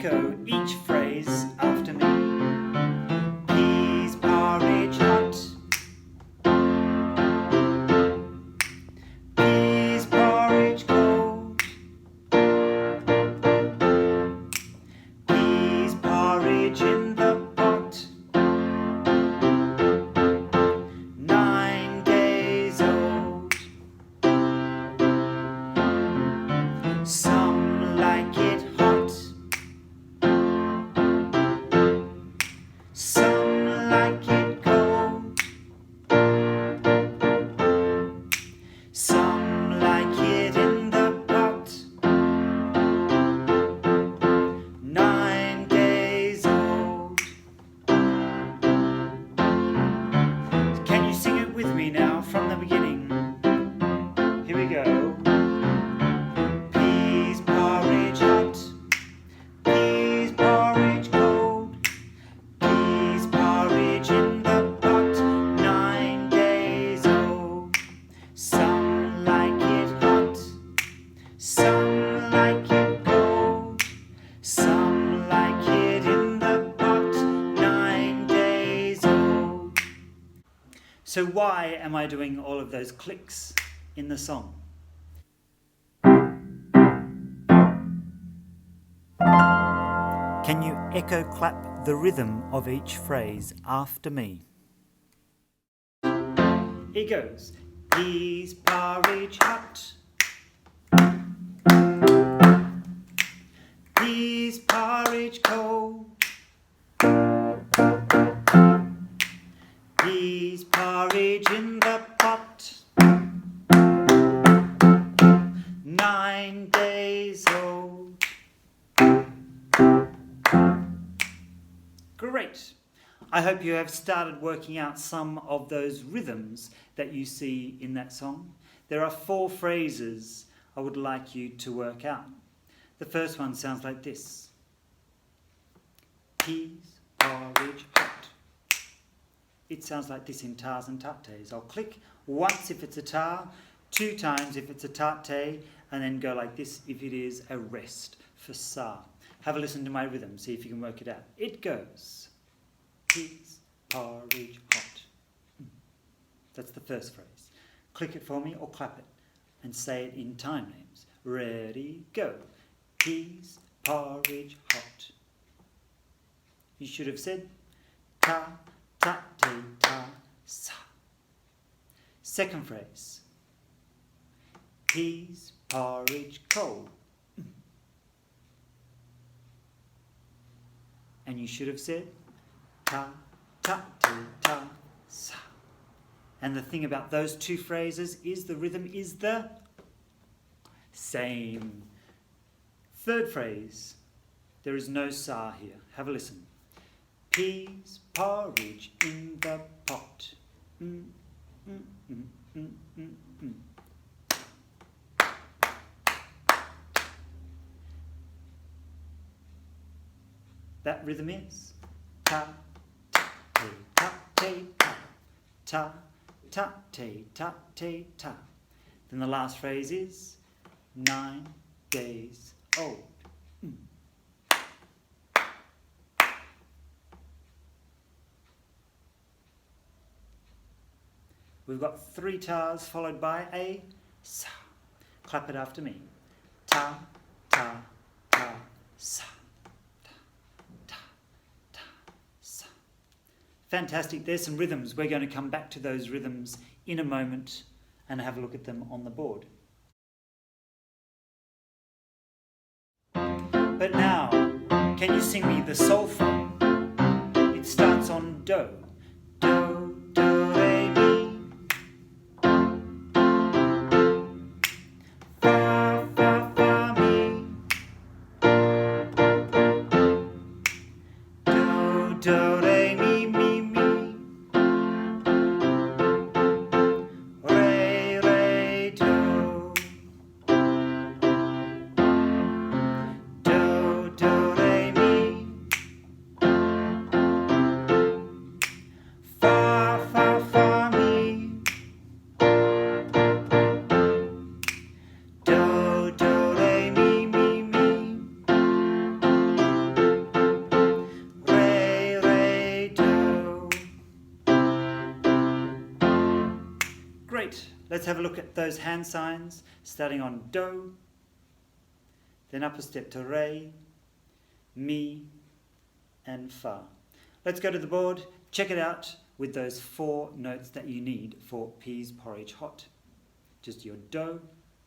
echo each phrase after me. Peas, porridge, hot. Peas, porridge, cold. Peas, porridge in the pot. 9 days old. Some like it hot. Some like it cold. Some like it in the pot. 9 days old. Can you sing it with me now from the beginning? Here we go. Peas, porridge hot. Peas, porridge cold. Peas, porridge in the pot. 9 days old. Some like it hot. Some like it cold. Some like it in the pot. 9 days old. So why am I doing all of those clicks in the song? Can you echo clap the rhythm of each phrase after me? It goes. Peas, porridge hot. Peas, porridge cold. Peas, porridge in the pot. 9 days old. Great! I hope you have started working out some of those rhythms that you see in that song. There are 4 phrases I would like you to work out. The first one sounds like this. Peas, porridge, hot. It sounds like this in tars and tate. I'll click once if it's a tar, 2 times if it's a tate, and then go like this if it is a rest for sa. Have a listen to my rhythm, see if you can work it out. It goes. Peas, porridge, hot. That's the first phrase. Click it for me or clap it and say it in time names. Ready, go. Peas, porridge, hot. You should have said ta, ta, te, ta, sa. Second phrase. Peas, porridge, cold. And you should have said ta, ta, te, ta, sa. And the thing about those 2 phrases is the rhythm is the same. Third phrase, there is no sa here. Have a listen. Peas, porridge in the pot. That rhythm is ta, ta, te, ta, te, ta, ta, ta, te, ta, te, ta. Then the last phrase is 9 days old. We've got 3 tars followed by a sa. Clap it after me. Ta, ta, ta, sa. Fantastic, there's some rhythms. We're going to come back to those rhythms in a moment and have a look at them on the board. But now, can you sing me the SOLFA? It starts on do. Do, do, re, mi. Fa, fa, fa, mi. Do, do, re, mi. Let's have a look at those hand signs, starting on do, then upper step to re, mi, and fa. Let's go to the board, check it out with those 4 notes that you need for Pease Porridge Hot. Just your do,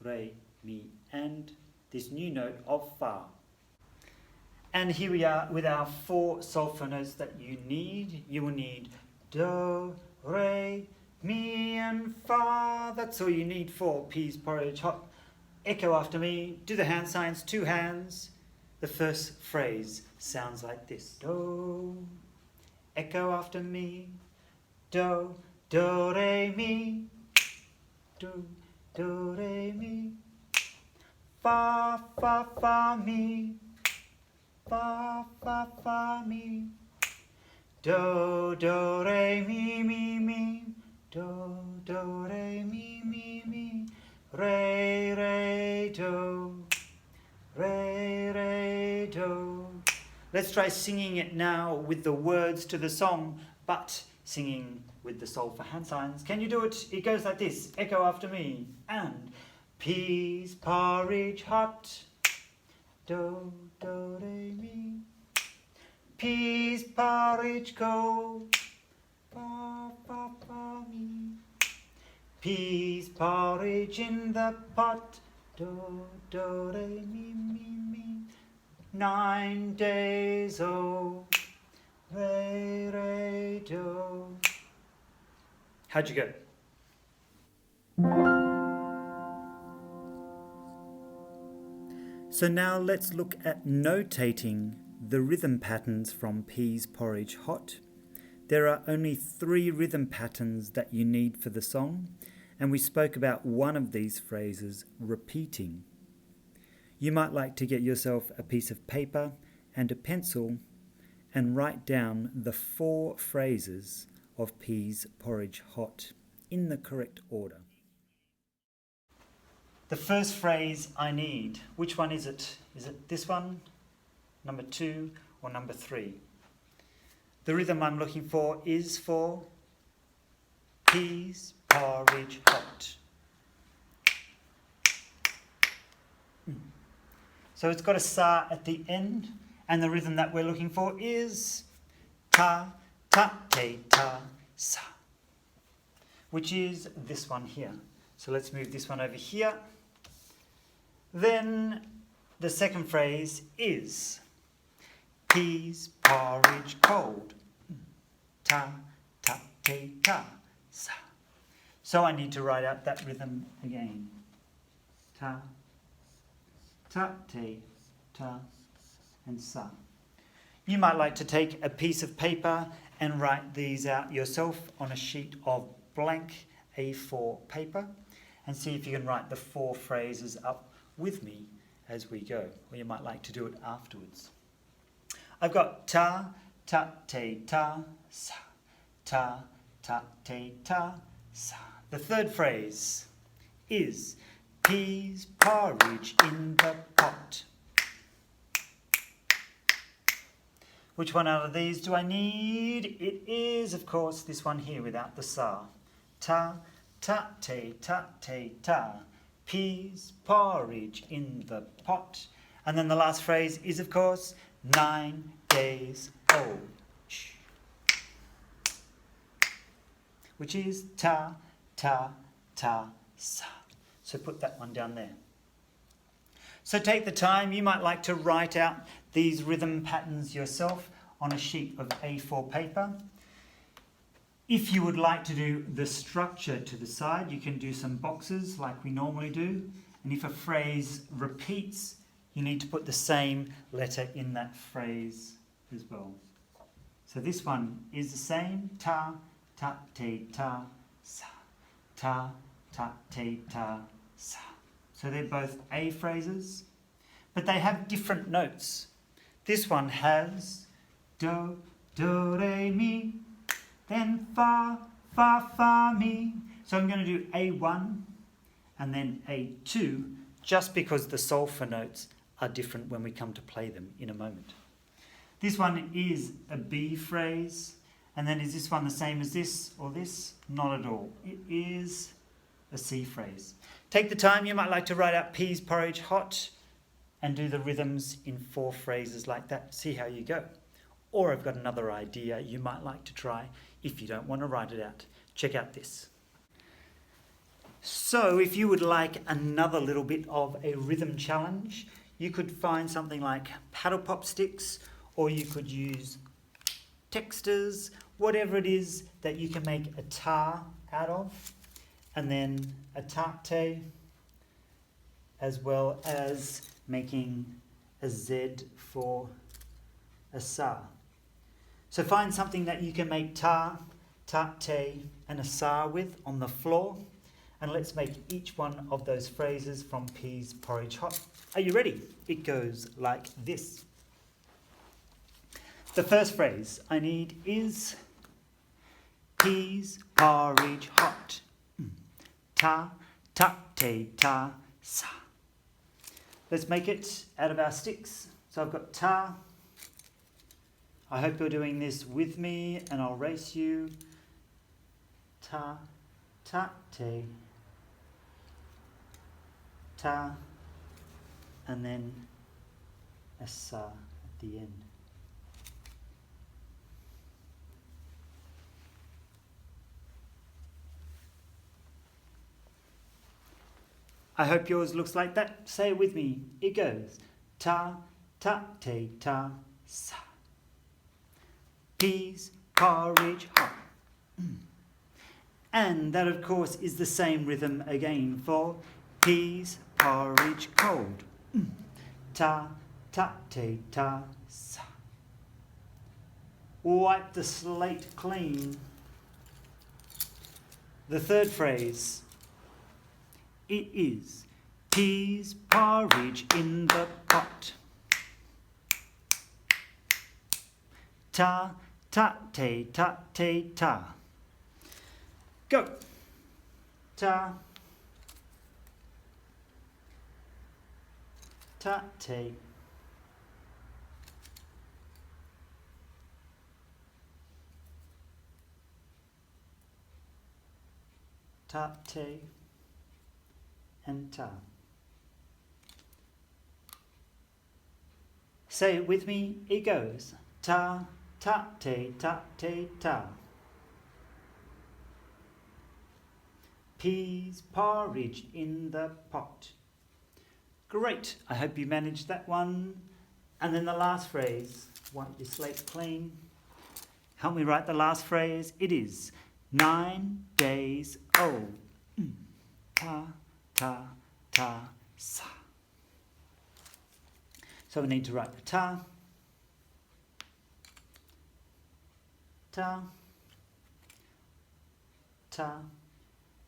re, mi, and this new note of fa. And here we are with our 4 solfa notes that you need. You will need do, re, mi, and fa. That's all you need for Pease Porridge Hot. Echo after me. Do the hand signs, 2 hands. The first phrase sounds like this. Do. Echo after me. Do, do, re, mi. Do, do, re, mi. Fa, fa, fa, mi. Fa, fa, fa, mi. Do, do, re, mi, mi, mi. Do, do, re, mi, mi, mi. Re, re, do. Re, re, do. Let's try singing it now with the words to the song, but singing with the solfa hand signs. Can you do it? It goes like this. Echo after me. And peas porridge hot. Do, do, re, mi. Peas porridge cold. Fa, fa, fa, mi. Peas porridge in the pot. Do, do, re, mi, mi, mi. 9 days old. Re, re, do. How'd you go? So now let's look at notating the rhythm patterns from Pease Porridge Hot. There are only 3 rhythm patterns that you need for the song, and we spoke about one of these phrases, repeating. You might like to get yourself a piece of paper and a pencil and write down the 4 phrases of Pease Porridge Hot in the correct order. The first phrase I need, which one is it? Is it this one, number 2, or number 3? The rhythm I'm looking for is for Pease Porridge Hot. So it's got a sa at the end, and the rhythm that we're looking for is ta, ta, te, ta, sa, which is this one here. So let's move this one over here. Then the second phrase is peas porridge cold. Ta, ta, te, ta, sa. So I need to write out that rhythm again. Ta, ta, te, ta, and sa. You might like to take a piece of paper and write these out yourself on a sheet of blank A4 paper and see if you can write the 4 phrases up with me as we go, or you might like to do it afterwards. I've got ta, ta, te, ta, sa, ta, ta, te, ta, sa. The third phrase is peas porridge in the pot. Which one out of these do I need? It is, of course, this one here without the sa. Ta, ta, te, ta, te, ta. Peas porridge in the pot. And then the last phrase is, of course, 9 days old. Which is ta, ta, ta, sa. So put that one down there. So take the time. You might like to write out these rhythm patterns yourself on a sheet of A4 paper. If you would like to do the structure to the side, you can do some boxes like we normally do. And if a phrase repeats, you need to put the same letter in that phrase as well. So this one is the same. Ta, ta, te, ta, sa. Ta, ta, te, ta, sa. So they're both A phrases, but they have different notes. This one has do, do, re, mi, then fa, fa, fa, mi. So I'm going to do A1 and then A2, just because the solfa notes are different when we come to play them in a moment. This one is a B phrase, and then is this one the same as this or this? Not at all. It is a C phrase. Take the time, you might like to write out peas, porridge, hot, and do the rhythms in 4 phrases like that. See how you go. Or I've got another idea you might like to try if you don't want to write it out. Check out this. So if you would like another little bit of a rhythm challenge, you could find something like paddle pop sticks, or you could use texters, whatever it is that you can make a tar out of, and then a tate, as well as making a Z for a sa. So find something that you can make tar, tate, and a sa with on the floor, and let's make each one of those phrases from peas, porridge, hot. Are you ready? It goes like this. The first phrase I need is peas, porridge, hot. Tate, ta, sa. Let's make it out of our sticks. So I've got ta. I hope you're doing this with me, and I'll race you. Ta, tate, ta, and then a sa at the end. I hope yours looks like that. Say it with me. It goes ta, tate, ta, sa. Peas, porridge, hot. And that, of course, is the same rhythm again for peas, porridge, cold. Ta, tate, ta, sa. Wipe the slate clean. The third phrase, it is peas, porridge in the pot. Ta, tate, ta. Go. Ta, tate, tate, and ta. Say it with me. It goes ta, tate, ta. Peas, porridge in the pot. Great. I hope you managed that one. And then the last phrase. Wipe your slate clean. Help me write the last phrase. It is 9 days old. Ta, sa. So we need to write the ta,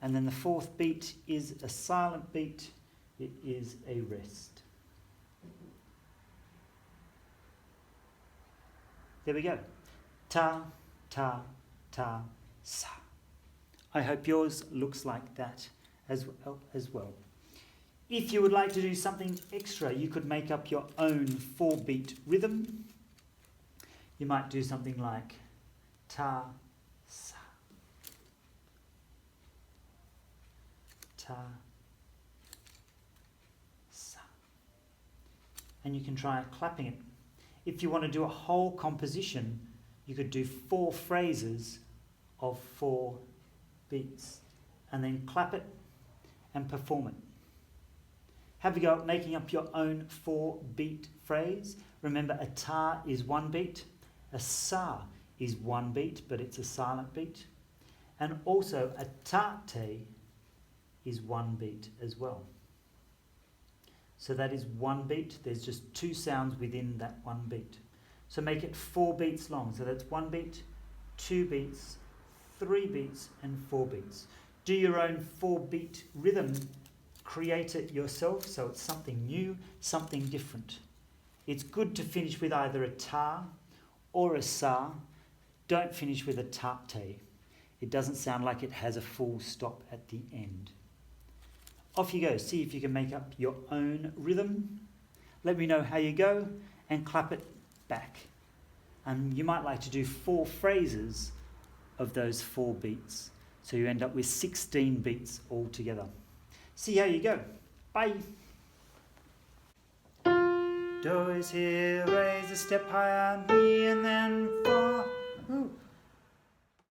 and then the fourth beat is a silent beat. It is a rest. There we go. Ta, sa. I hope yours looks like that as well. If you would like to do something extra, you could make up your own 4-beat rhythm. You might do something like ta, sa, ta, sa. And you can try clapping it. If you want to do a whole composition, you could do 4 phrases of 4 beats and then clap it and perform it. Have a go at making up your own 4-beat phrase. Remember, a ta is 1 beat, a sa is 1 beat, but it's a silent beat, and also a tate is 1 beat as well. So that is 1 beat. There's just 2 sounds within that 1 beat. So make it 4 beats long. So that's 1 beat, 2 beats, 3 beats, and 4 beats. Do your own 4-beat rhythm. Create it yourself so it's something new, something different. It's good to finish with either a ta or a sa. Don't finish with a tate. It doesn't sound like it has a full stop at the end. Off you go. See if you can make up your own rhythm. Let me know how you go and clap it back. And you might like to do 4 phrases of those 4 beats. So you end up with 16 beats altogether. See how you go. Bye. Do is here, raise a step higher, me, and then fall.